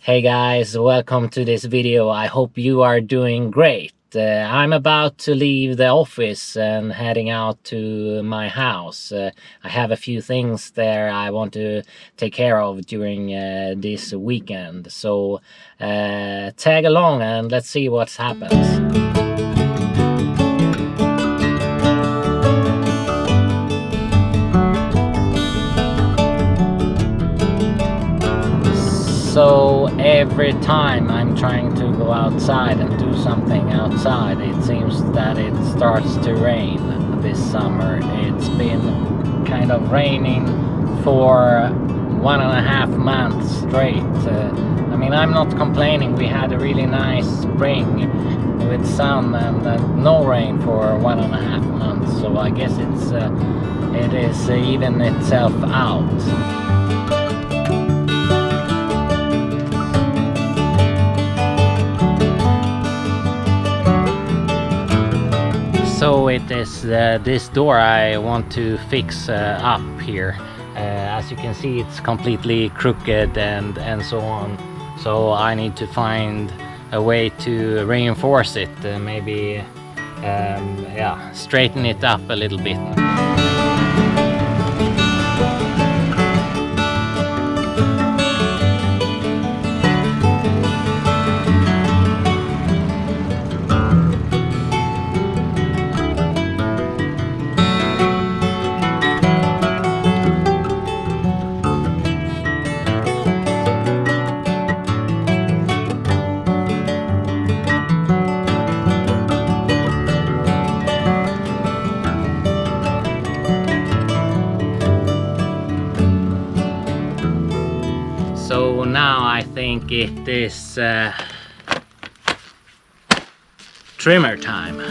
Hey guys, welcome to this video. I hope you are doing great. I'm about to leave the office and heading out to my house. I have a few things there I want to take care of during this weekend. So tag along and let's see what happens. So every time I'm trying to go outside and do something outside, it seems that it starts to rain this summer. It's been kind of raining for 1.5 months straight. I mean, I'm not complaining. We had a really nice spring with sun and no rain for 1.5 months. So I guess it is even itself out. So it is this door I want to fix up here. As you can see, it's completely crooked and so on. So I need to find a way to reinforce it, maybe straighten it up a little bit. So now I think it is trimmer time.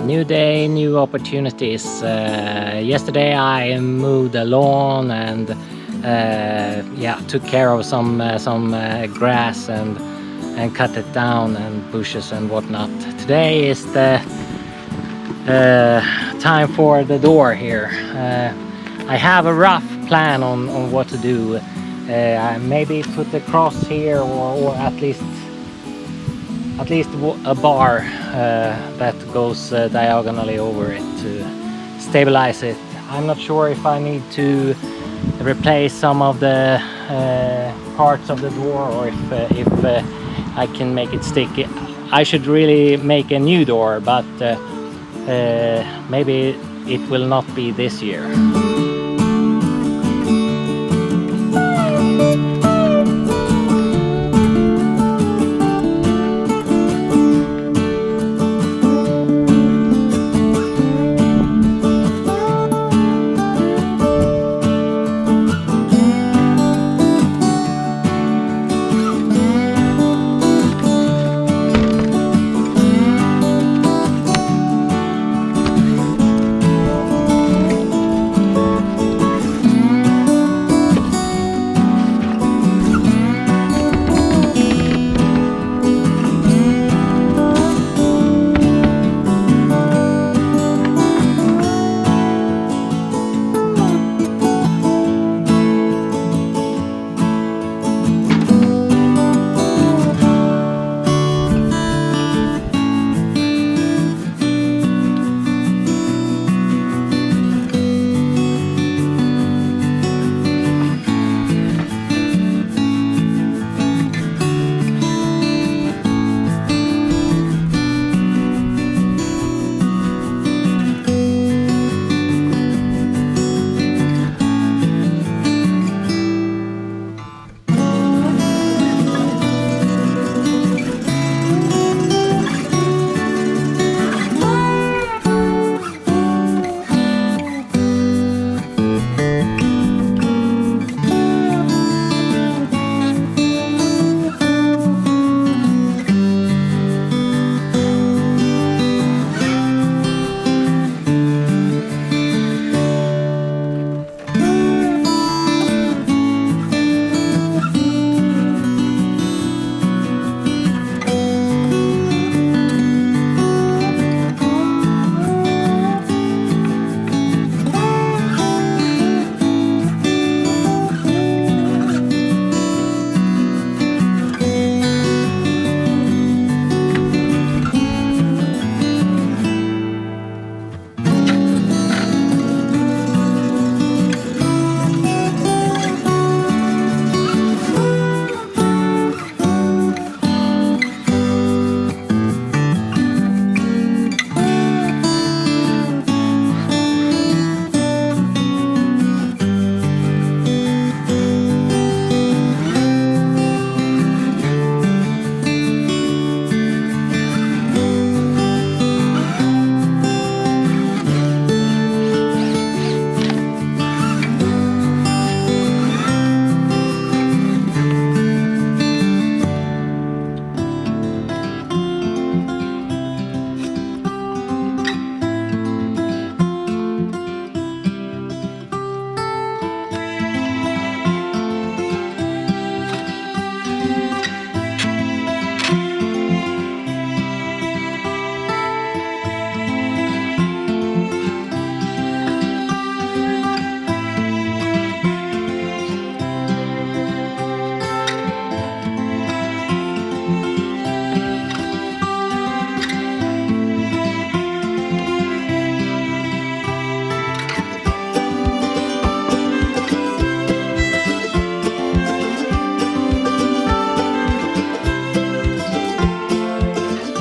New day, new opportunities. Yesterday I mowed the lawn and took care of some grass and cut it down and bushes and whatnot. Today is the time for the door here. I have a rough plan on what to do. Maybe put the cross here or at least a bar that goes diagonally over it to stabilize it. I'm not sure if I need to replace some of the parts of the door or if I can make it stick. I should really make a new door, but maybe it will not be this year.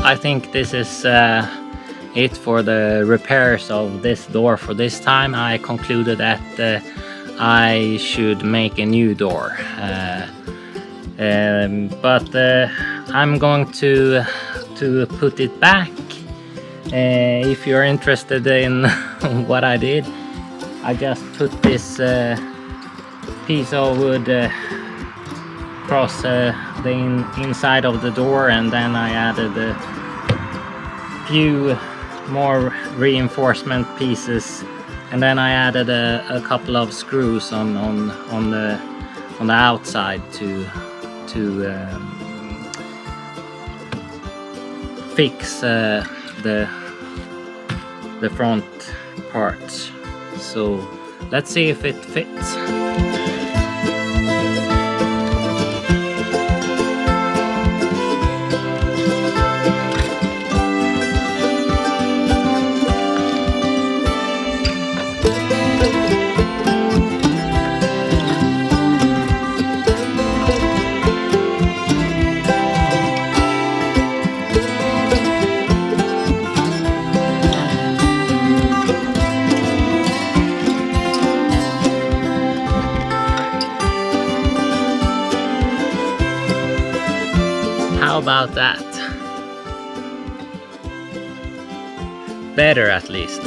I think this is it for the repairs of this door for this time. I concluded that I should make a new door, but I'm going to put it back. If you're interested in what I did, I just put this piece of wood across the inside of the door, and then I added a few more reinforcement pieces, and then I added a couple of screws on the outside to fix the front part. So let's see if it fits. How about that? Better, at least.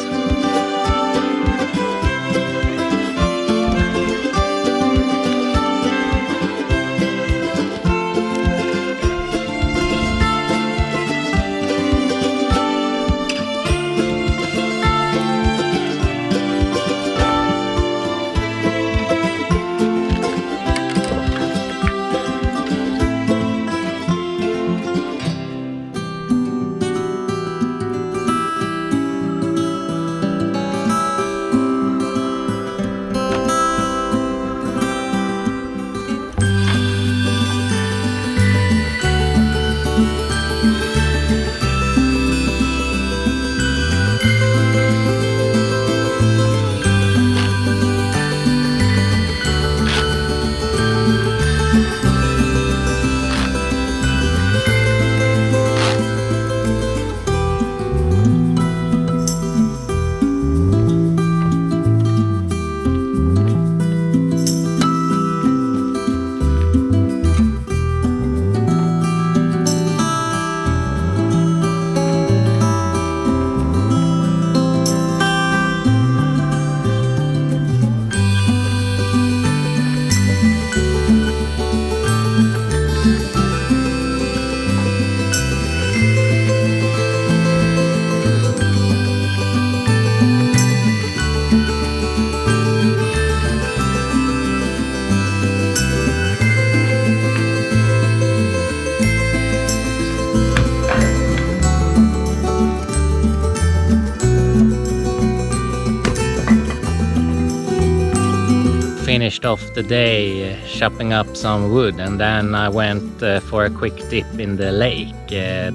Finished off the day chopping up some wood, and then I went for a quick dip in the lake.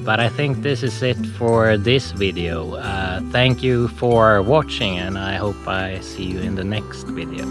But I think this is it for this video. Thank you for watching, and I hope I see you in the next video.